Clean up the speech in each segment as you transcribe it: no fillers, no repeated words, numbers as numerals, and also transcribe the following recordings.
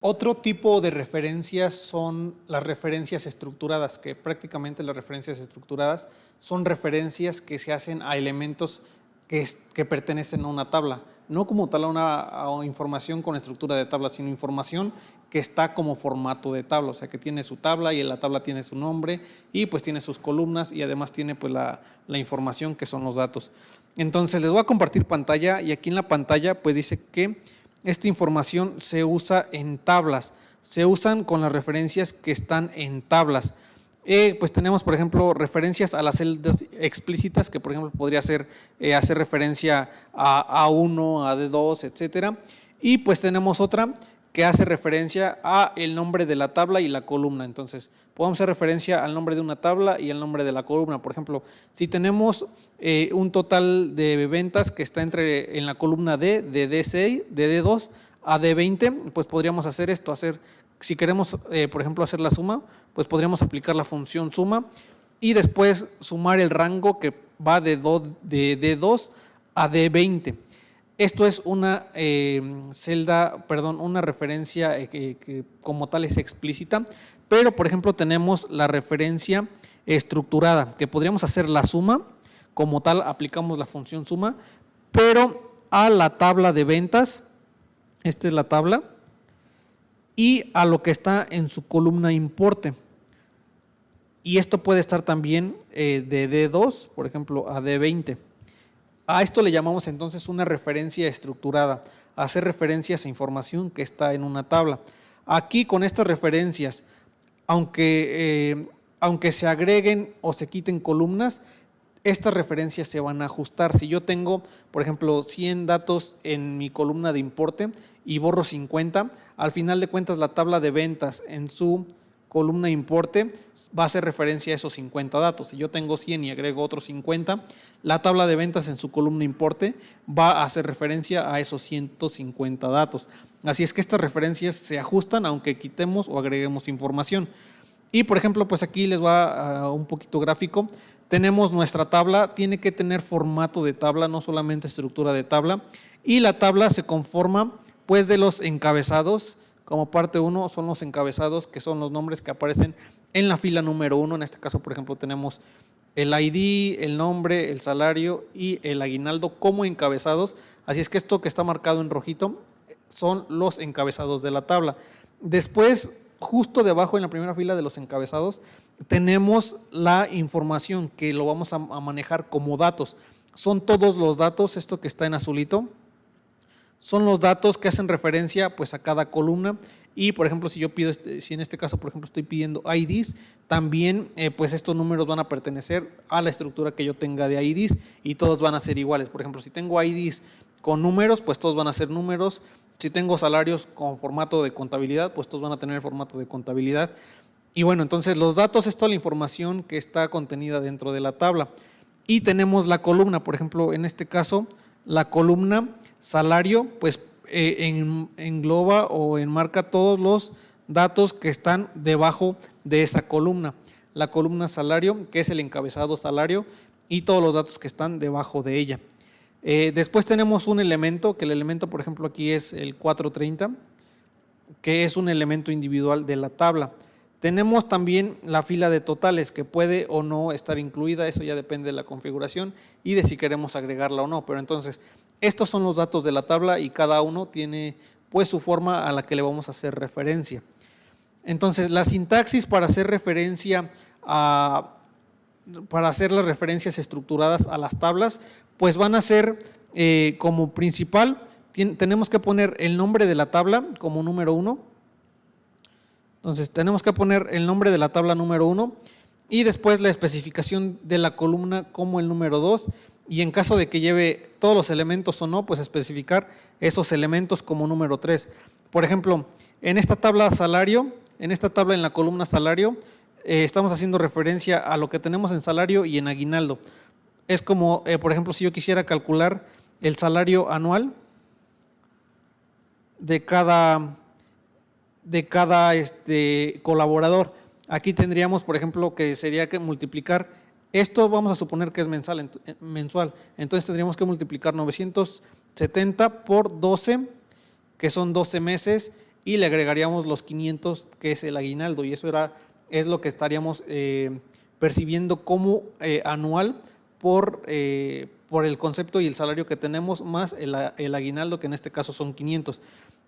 Otro tipo de referencias son las referencias estructuradas, que prácticamente las referencias estructuradas son referencias que se hacen a elementos que pertenecen a una tabla, no como tal a información con estructura de tabla, sino información que está como formato de tabla, o sea que tiene su tabla y en la tabla tiene su nombre y pues tiene sus columnas y además tiene pues la información que son los datos. Entonces les voy a compartir pantalla y aquí en la pantalla pues dice que esta información se usa en tablas, se usan con las referencias que están en tablas. Pues tenemos, por ejemplo, referencias a las celdas explícitas, que por ejemplo podría ser hacer referencia a A1, a D2, etcétera. Y pues tenemos otra que hace referencia a el nombre de la tabla y la columna. Entonces, podemos hacer referencia al nombre de una tabla y al nombre de la columna. Por ejemplo, si tenemos un total de ventas que está en la columna D, de D6, de D2 a D20, pues podríamos hacer esto, si queremos, por ejemplo, hacer la suma, pues podríamos aplicar la función suma y después sumar el rango que va de D2 a D20. Esto es una una referencia que como tal es explícita, pero por ejemplo tenemos la referencia estructurada, que podríamos hacer la suma, como tal aplicamos la función suma, pero a la tabla de ventas, esta es la tabla, y a lo que está en su columna importe. Y esto puede estar también de D2, por ejemplo, a D20. A esto le llamamos entonces una referencia estructurada, hacer referencias a información que está en una tabla. Aquí con estas referencias, aunque se agreguen o se quiten columnas, estas referencias se van a ajustar. Si yo tengo, por ejemplo, 100 datos en mi columna de importe y borro 50, al final de cuentas la tabla de ventas en su columna importe va a hacer referencia a esos 50 datos. Si yo tengo 100 y agrego otros 50, la tabla de ventas en su columna importe va a hacer referencia a esos 150 datos. Así es que estas referencias se ajustan aunque quitemos o agreguemos información. Y por ejemplo, pues aquí les va a un poquito gráfico. Tenemos nuestra tabla, tiene que tener formato de tabla, no solamente estructura de tabla. Y la tabla se conforma pues de los encabezados. Como parte 1 son los encabezados, que son los nombres que aparecen en la fila número 1. En este caso, por ejemplo, tenemos el ID, el nombre, el salario y el aguinaldo como encabezados. Así es que esto que está marcado en rojito son los encabezados de la tabla. Después, justo debajo en la primera fila de los encabezados, tenemos la información que lo vamos a manejar como datos. Son todos los datos, esto que está en azulito, son los datos que hacen referencia pues a cada columna. Y por ejemplo, si yo pido, si en este caso por ejemplo estoy pidiendo IDs, también pues estos números van a pertenecer a la estructura que yo tenga de IDs y todos van a ser iguales. Por ejemplo, si tengo IDs con números, pues todos van a ser números. Si tengo salarios con formato de contabilidad, pues todos van a tener el formato de contabilidad. Y bueno, entonces los datos es toda la información que está contenida dentro de la tabla. Y tenemos la columna, por ejemplo, en este caso, la columna salario, pues engloba o enmarca todos los datos que están debajo de esa columna. La columna salario, que es el encabezado salario, y todos los datos que están debajo de ella. Después tenemos un elemento, que el elemento, por ejemplo, aquí es el 430, que es un elemento individual de la tabla. Tenemos también la fila de totales, que puede o no estar incluida, eso ya depende de la configuración y de si queremos agregarla o no. Pero entonces, estos son los datos de la tabla y cada uno tiene pues su forma a la que le vamos a hacer referencia. Entonces, la sintaxis para hacer referencia para hacer las referencias estructuradas a las tablas, pues van a ser como principal, tenemos que poner el nombre de la tabla como número 1. Entonces tenemos que poner el nombre de la tabla número 1 y después la especificación de la columna como el número 2 y en caso de que lleve todos los elementos o no, pues especificar esos elementos como número 3. Por ejemplo, en esta tabla salario, en la columna salario, estamos haciendo referencia a lo que tenemos en salario y en aguinaldo. Es como, por ejemplo, si yo quisiera calcular el salario anual de cada colaborador. Aquí tendríamos, por ejemplo, que sería que multiplicar, esto vamos a suponer que es mensual, entonces tendríamos que multiplicar 970 por 12, que son 12 meses, y le agregaríamos los 500 que es el aguinaldo, y eso es lo que estaríamos percibiendo como anual por el concepto y el salario que tenemos, más el aguinaldo, que en este caso son 500.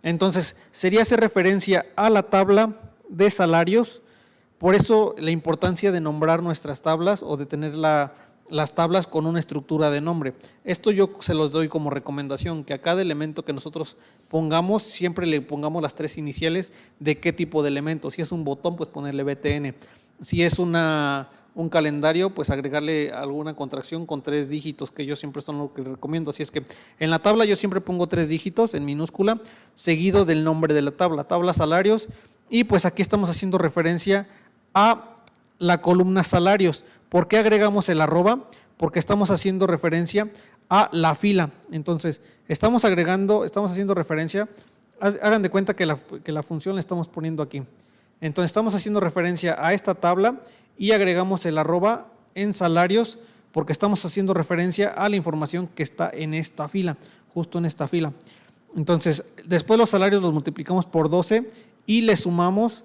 Entonces, sería hacer referencia a la tabla de salarios. Por eso la importancia de nombrar nuestras tablas o de tener las tablas con una estructura de nombre. Esto yo se los doy como recomendación, que a cada elemento que nosotros pongamos, siempre le pongamos las 3 iniciales de qué tipo de elemento. Si es un botón, pues ponerle BTN. Si es un calendario, pues agregarle alguna contracción con 3 dígitos, que yo siempre son lo que recomiendo. Así es que en la tabla yo siempre pongo 3 dígitos en minúscula, seguido del nombre de la tabla salarios, y pues aquí estamos haciendo referencia a la columna salarios. ¿Por qué agregamos el arroba? Porque estamos haciendo referencia a la fila. Entonces, estamos haciendo referencia, hagan de cuenta que la función la estamos poniendo aquí. Entonces, estamos haciendo referencia a esta tabla y agregamos el arroba en salarios porque estamos haciendo referencia a la información que está en esta fila, justo en esta fila. Entonces, después los salarios los multiplicamos por 12 y le sumamos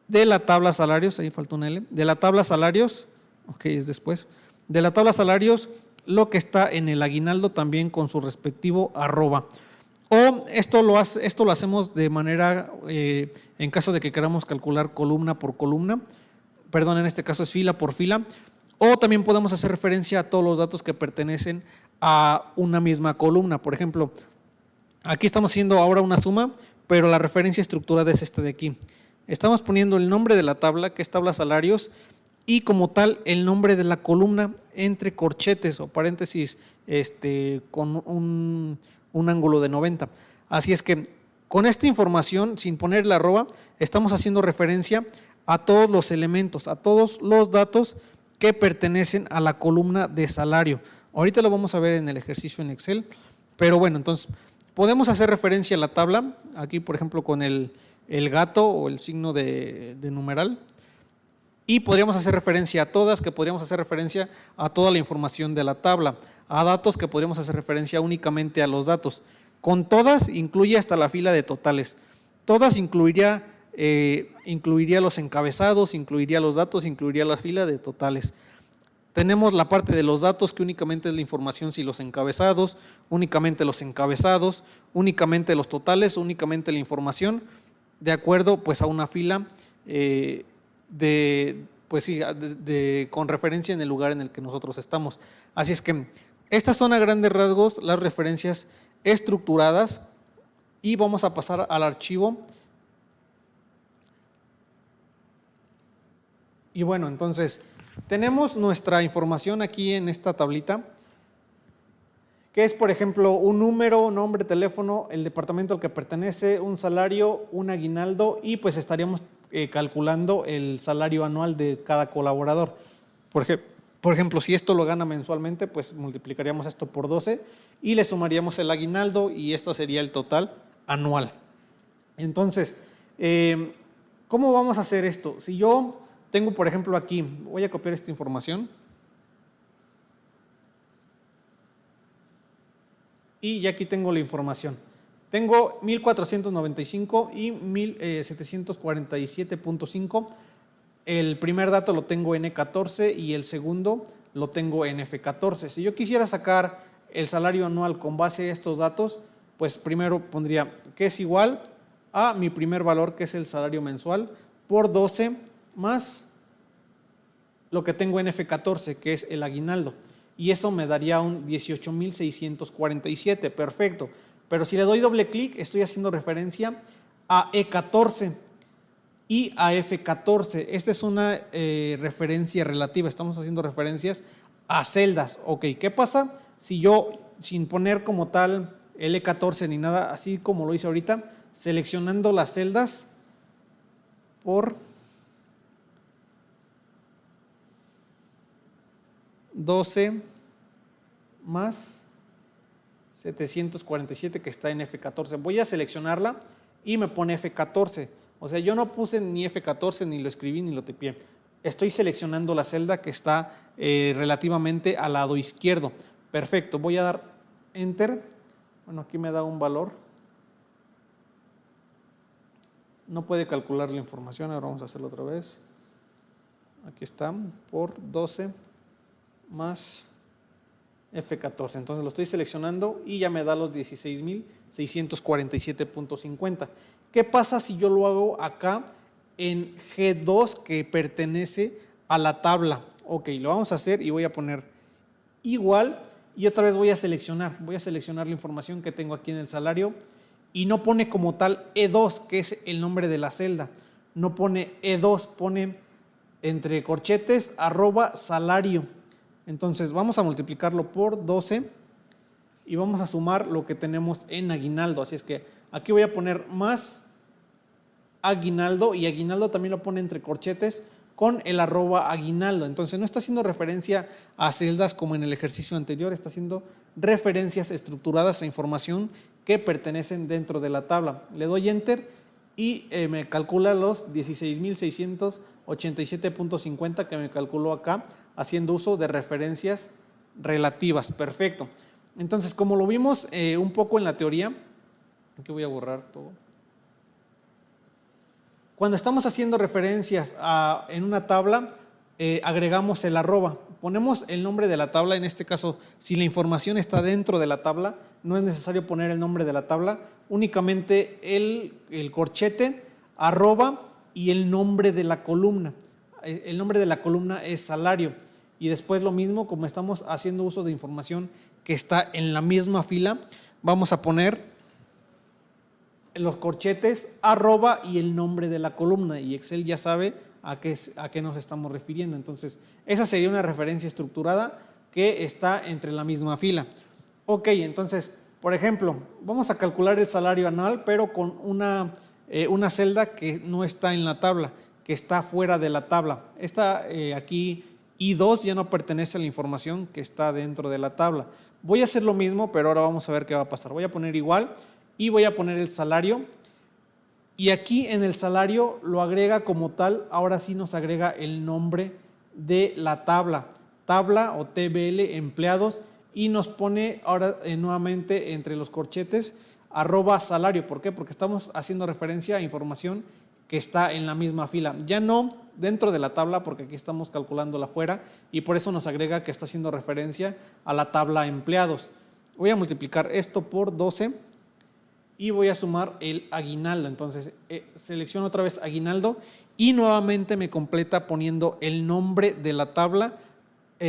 de la tabla salarios, ahí falta una L, de la tabla salarios, ok, es después, de la tabla salarios lo que está en el aguinaldo también con su respectivo arroba. O esto lo hacemos de manera, en caso de que queramos calcular columna por columna, perdón, en este caso es fila por fila, o también podemos hacer referencia a todos los datos que pertenecen a una misma columna. Por ejemplo, aquí estamos haciendo ahora una suma, pero la referencia estructurada es esta de aquí. Estamos poniendo el nombre de la tabla, que es tabla salarios, y como tal el nombre de la columna entre corchetes o paréntesis con un ángulo de 90. Así es que con esta información, sin poner la arroba, estamos haciendo referencia a todos los elementos, a todos los datos que pertenecen a la columna de salario. Ahorita lo vamos a ver en el ejercicio en Excel, pero bueno, entonces podemos hacer referencia a la tabla, aquí por ejemplo con el gato o el signo de numeral, y podríamos hacer referencia a todas, que podríamos hacer referencia a toda la información de la tabla, a datos que podríamos hacer referencia únicamente a los datos. Con todas incluye hasta la fila de totales. Todas incluiría los encabezados, incluiría los datos, incluiría la fila de totales. Tenemos la parte de los datos, que únicamente es la información si los encabezados, únicamente los encabezados, únicamente los totales, únicamente la información, de acuerdo pues a una fila con referencia en el lugar en el que nosotros estamos. Así es que estas son a grandes rasgos las referencias estructuradas, y vamos a pasar al archivo. Y bueno, entonces tenemos nuestra información aquí en esta tablita, que es por ejemplo un número, nombre, teléfono, el departamento al que pertenece, un salario, un aguinaldo, y pues estaríamos calculando el salario anual de cada colaborador. Por ejemplo, si esto lo gana mensualmente, pues multiplicaríamos esto por 12 y le sumaríamos el aguinaldo, y esto sería el total anual. Entonces, ¿cómo vamos a hacer esto? Si yo tengo, por ejemplo, aquí, voy a copiar esta información y ya aquí tengo la información. Tengo 1495 y 1747.5. El primer dato lo tengo en E14 y el segundo lo tengo en F14. Si yo quisiera sacar el salario anual con base a estos datos, pues primero pondría que es igual a mi primer valor, que es el salario mensual, por 12 más lo que tengo en F14, que es el aguinaldo. Y eso me daría un 18,647. Perfecto. Pero si le doy doble clic, estoy haciendo referencia a E14 y a F14. Esta es una referencia relativa. Estamos haciendo referencias a celdas. Ok, ¿qué pasa si yo, sin poner como tal el E14 ni nada, así como lo hice ahorita, seleccionando las celdas por 12 más 747 que está en F14. Voy a seleccionarla y me pone F14. O sea, yo no puse ni F14, ni lo escribí, ni lo tipié. Estoy seleccionando la celda que está relativamente al lado izquierdo. Perfecto, voy a dar Enter. Bueno, aquí me da un valor. no puede calcular la información. Ahora vamos a hacerlo otra vez. Aquí está, por 12 más F14. Entonces lo estoy seleccionando y ya me da los 16.647.50. ¿Qué pasa si yo lo hago acá en G2 que pertenece a la tabla? Ok, lo vamos a hacer y voy a poner igual y otra vez voy a seleccionar la información que tengo aquí en el salario y no pone como tal E2, que es el nombre de la celda. No pone E2, pone entre corchetes @salario. Entonces vamos a multiplicarlo por 12 y vamos a sumar lo que tenemos en aguinaldo. Así es que aquí voy a poner más aguinaldo y aguinaldo también lo pone entre corchetes con el @aguinaldo. Entonces no está haciendo referencia a celdas como en el ejercicio anterior, está haciendo referencias estructuradas a información que pertenecen dentro de la tabla. Le doy enter y me calcula los 16.687.50 que me calculó acá, haciendo uso de referencias relativas. Perfecto. Entonces, como lo vimos un poco en la teoría, aquí voy a borrar todo. Cuando estamos haciendo referencias en una tabla, agregamos el arroba. Ponemos el nombre de la tabla, en este caso, si la información está dentro de la tabla, no es necesario poner el nombre de la tabla, únicamente el corchete, arroba y el nombre de la columna. El nombre de la columna es salario. Y después lo mismo, como estamos haciendo uso de información que está en la misma fila, vamos a poner los corchetes, arroba y el nombre de la columna. Y Excel ya sabe a qué nos estamos refiriendo. Entonces, esa sería una referencia estructurada que está entre la misma fila. Ok, entonces, por ejemplo, vamos a calcular el salario anual, pero con una celda que no está en la tabla, que está fuera de la tabla. Esta aquí, I2, ya no pertenece a la información que está dentro de la tabla. Voy a hacer lo mismo, pero ahora vamos a ver qué va a pasar. Voy a poner igual y voy a poner el salario. Y aquí en el salario lo agrega como tal, ahora sí nos agrega el nombre de la tabla o TBL empleados y nos pone ahora nuevamente entre los corchetes @salario. ¿Por qué? Porque estamos haciendo referencia a información que está en la misma fila, ya no dentro de la tabla porque aquí estamos calculándola fuera y por eso nos agrega que está haciendo referencia a la tabla empleados. Voy a multiplicar esto por 12 y voy a sumar el aguinaldo. Entonces selecciono otra vez aguinaldo y nuevamente me completa poniendo el nombre de la tabla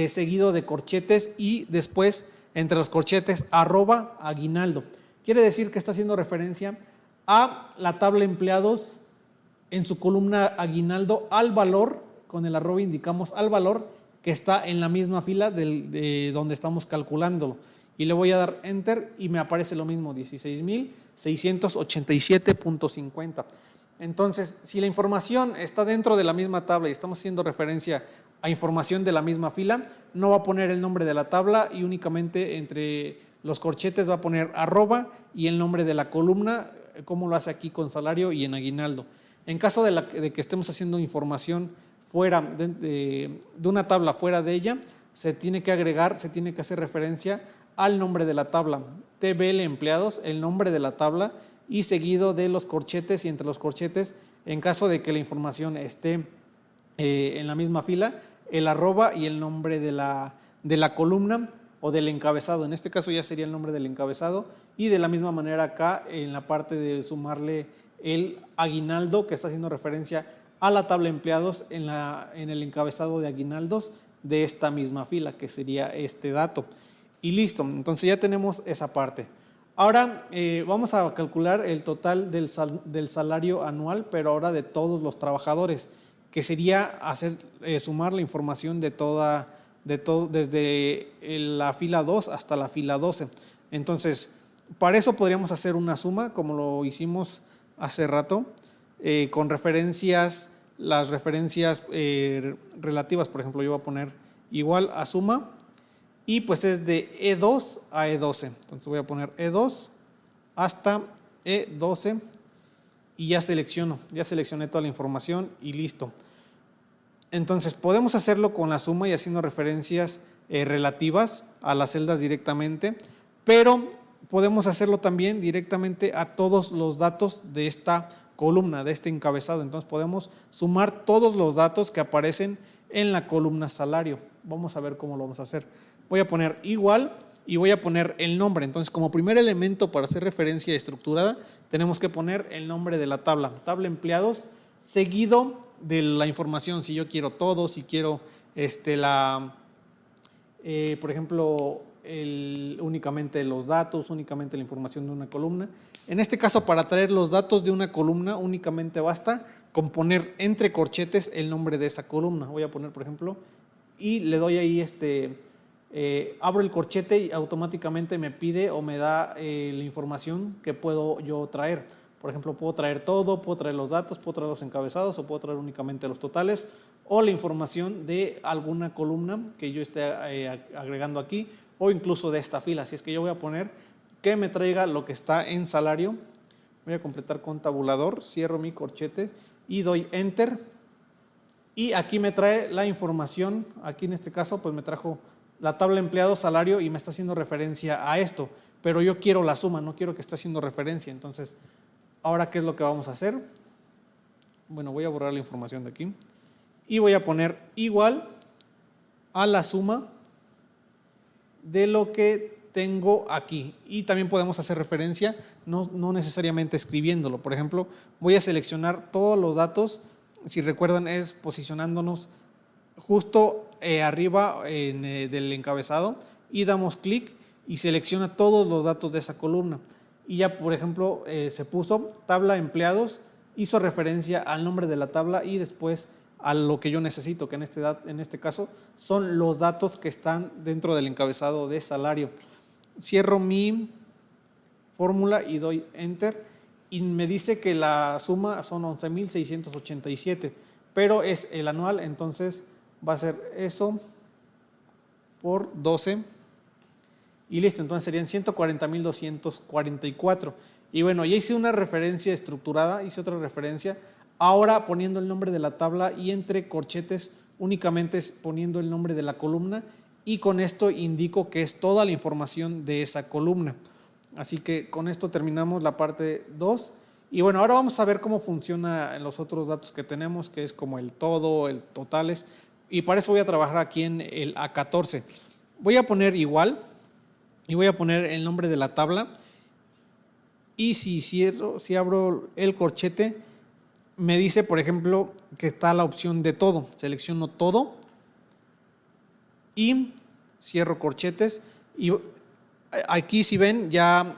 seguido de corchetes y después entre los corchetes @aguinaldo. Quiere decir que está haciendo referencia a la tabla empleados en su columna aguinaldo al valor, con el arroba indicamos al valor que está en la misma fila de donde estamos calculándolo. Y le voy a dar enter y me aparece lo mismo, 16.687.50. Entonces, si la información está dentro de la misma tabla y estamos haciendo referencia a información de la misma fila, no va a poner el nombre de la tabla y únicamente entre los corchetes va a poner arroba y el nombre de la columna, como lo hace aquí con salario y en aguinaldo. En caso de que estemos haciendo información fuera de una tabla fuera de ella, se tiene que agregar, se tiene que hacer referencia al nombre de la tabla, TBL empleados, el nombre de la tabla y seguido de los corchetes y entre los corchetes, en caso de que la información esté en la misma fila, el arroba y el nombre de la columna o del encabezado. En este caso ya sería el nombre del encabezado y de la misma manera acá en la parte de sumarle el aguinaldo que está haciendo referencia a la tabla empleados en el encabezado de aguinaldos de esta misma fila, que sería este dato. Y listo, entonces ya tenemos esa parte. Ahora vamos a calcular el total del salario anual, pero ahora de todos los trabajadores, que sería sumar la información de todo, desde la fila 2 hasta la fila 12. Entonces, para eso podríamos hacer una suma, como lo hicimos hace rato, con las referencias relativas. Por ejemplo, yo voy a poner igual a suma y pues es de E2 a E12. Entonces voy a poner E2 hasta E12 y ya seleccioné toda la información y listo. Entonces podemos hacerlo con la suma y haciendo referencias relativas a las celdas directamente, pero podemos hacerlo también directamente a todos los datos de esta columna, de este encabezado. Entonces podemos sumar todos los datos que aparecen en la columna salario. Vamos a ver cómo lo vamos a hacer. Voy a poner igual y voy a poner el nombre. Entonces, como primer elemento para hacer referencia estructurada, tenemos que poner el nombre de la tabla. Tabla empleados, seguido de la información. Si yo quiero todo, si quiero por ejemplo, únicamente los datos, únicamente la información de una columna. En este caso, para traer los datos de una columna, únicamente basta con poner entre corchetes el nombre de esa columna. Voy a poner, por ejemplo, y le doy ahí abro el corchete y automáticamente me pide o me da la información que puedo yo traer. Por ejemplo, puedo traer todo, puedo traer los datos, puedo traer los encabezados o puedo traer únicamente los totales o la información de alguna columna que yo esté agregando aquí o incluso de esta fila. Así es que yo voy a poner que me traiga lo que está en salario. Voy a completar con tabulador, cierro mi corchete y doy Enter. Y aquí me trae la información, aquí en este caso pues me trajo la tabla empleado salario y me está haciendo referencia a esto, pero yo quiero la suma, no quiero que esté haciendo referencia. Entonces, ahora, ¿qué es lo que vamos a hacer? Bueno, voy a borrar la información de aquí y voy a poner igual a la suma de lo que tengo aquí. Y también podemos hacer referencia, no necesariamente escribiéndolo. Por ejemplo, voy a seleccionar todos los datos. Si recuerdan, es posicionándonos justo arriba del encabezado y damos clic y selecciona todos los datos de esa columna. Y ya, por ejemplo, se puso tabla empleados, hizo referencia al nombre de la tabla y después a lo que yo necesito, que en este caso son los datos que están dentro del encabezado de salario. Cierro mi fórmula y doy Enter y me dice que la suma son 11,687, pero es el anual, entonces va a ser eso por 12 y listo. Entonces serían 140,244. Y bueno, ya hice una referencia estructurada, hice otra referencia, ahora poniendo el nombre de la tabla y entre corchetes únicamente poniendo el nombre de la columna y con esto indico que es toda la información de esa columna. Así que con esto terminamos la parte 2. Y bueno, ahora vamos a ver cómo funciona en los otros datos que tenemos, que es como el todo, el totales. Y para eso voy a trabajar aquí en el A14. Voy a poner igual y voy a poner el nombre de la tabla. Y si abro el corchete, me dice, por ejemplo, que está la opción de todo. Selecciono todo y cierro corchetes. Y aquí, si ven, ya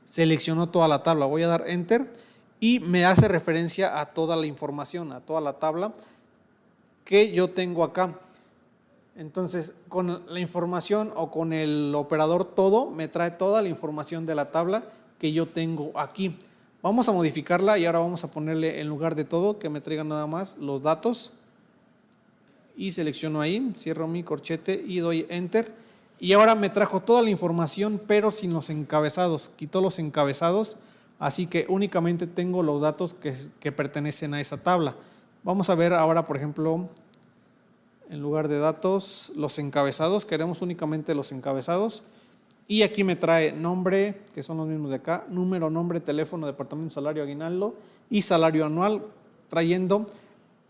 seleccionó toda la tabla. Voy a dar Enter y me hace referencia a toda la información, a toda la tabla que yo tengo acá. Entonces, con la información o con el operador todo, me trae toda la información de la tabla que yo tengo aquí. Vamos a modificarla y ahora vamos a ponerle en lugar de todo que me traiga nada más los datos. Y selecciono ahí, cierro mi corchete y doy Enter. Y ahora me trajo toda la información, pero sin los encabezados. Quitó los encabezados, así que únicamente tengo los datos que pertenecen a esa tabla. Vamos a ver ahora, por ejemplo, en lugar de datos, los encabezados. Queremos únicamente los encabezados. Y aquí me trae nombre, que son los mismos de acá, número, nombre, teléfono, departamento, salario, aguinaldo y salario anual, trayendo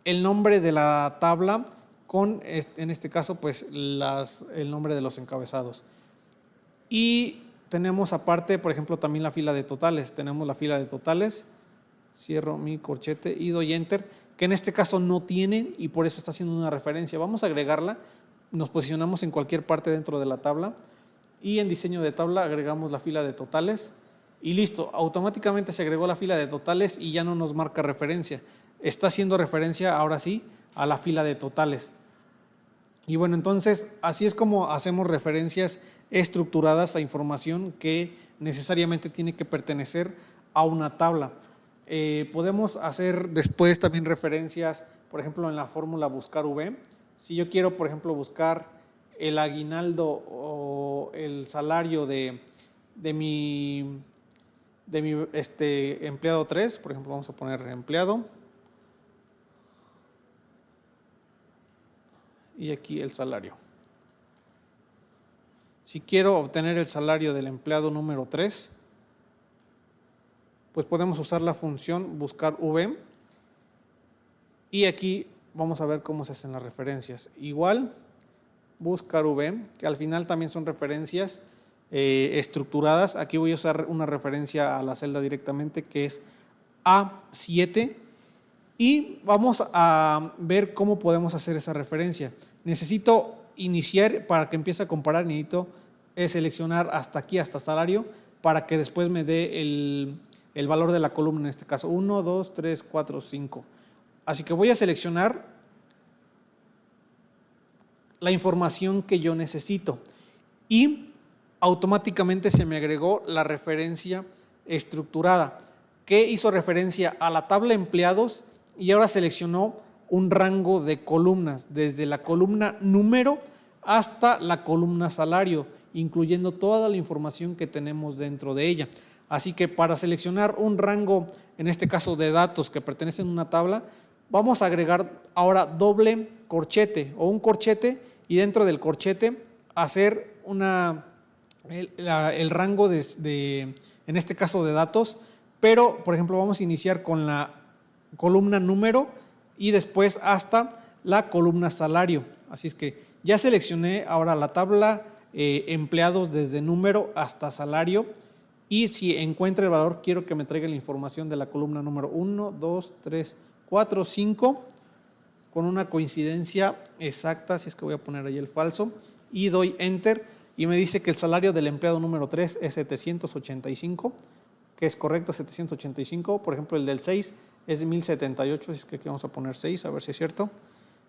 el nombre de la tabla con, en este caso, pues el nombre de los encabezados. Y tenemos aparte, por ejemplo, también la fila de totales. Tenemos la fila de totales. Cierro mi corchete y doy Enter, que en este caso no tienen y por eso está haciendo una referencia. Vamos a agregarla. Nos posicionamos en cualquier parte dentro de la tabla y en diseño de tabla agregamos la fila de totales y listo. Automáticamente se agregó la fila de totales y ya no nos marca referencia. Está haciendo referencia ahora sí a la fila de totales. Y bueno, entonces así es como hacemos referencias estructuradas a información que necesariamente tiene que pertenecer a una tabla. Podemos hacer después también referencias, por ejemplo, en la fórmula buscar V. Si yo quiero, por ejemplo, buscar el aguinaldo o el salario de mi empleado 3, por ejemplo, vamos a poner empleado. Y aquí el salario. Si quiero obtener el salario del empleado número 3, pues podemos usar la función buscar v y aquí vamos a ver cómo se hacen las referencias. Igual, buscar v, que al final también son referencias estructuradas. Aquí voy a usar una referencia a la celda directamente que es A7 y vamos a ver cómo podemos hacer esa referencia. Necesito iniciar, para que empiece a comparar, necesito seleccionar hasta aquí, hasta salario, para que después me dé el valor de la columna, en este caso 1, 2, 3, 4, 5. Así que voy a seleccionar la información que yo necesito y automáticamente se me agregó la referencia estructurada que hizo referencia a la tabla empleados y ahora seleccionó un rango de columnas, desde la columna número hasta la columna salario, incluyendo toda la información que tenemos dentro de ella. Así que para seleccionar un rango, en este caso de datos que pertenecen a una tabla, vamos a agregar ahora doble corchete o un corchete y dentro del corchete hacer el rango en este caso de datos, pero por ejemplo vamos a iniciar con la columna número y después hasta la columna salario. Así es que ya seleccioné ahora la tabla empleados desde número hasta salario y si encuentra el valor quiero que me traiga la información de la columna número 1, 2, 3, 4, 5 con una coincidencia exacta, así es que voy a poner ahí el falso y doy enter y me dice que el salario del empleado número 3 es 785, que es correcto, 785. Por ejemplo, el del 6 es 1078, así es que aquí vamos a poner 6, a ver si es cierto.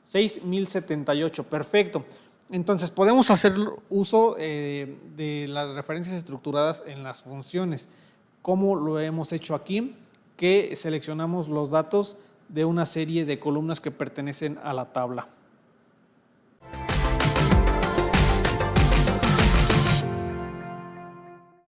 6078, perfecto. Entonces podemos hacer uso de las referencias estructuradas en las funciones, como lo hemos hecho aquí, que seleccionamos los datos de una serie de columnas que pertenecen a la tabla.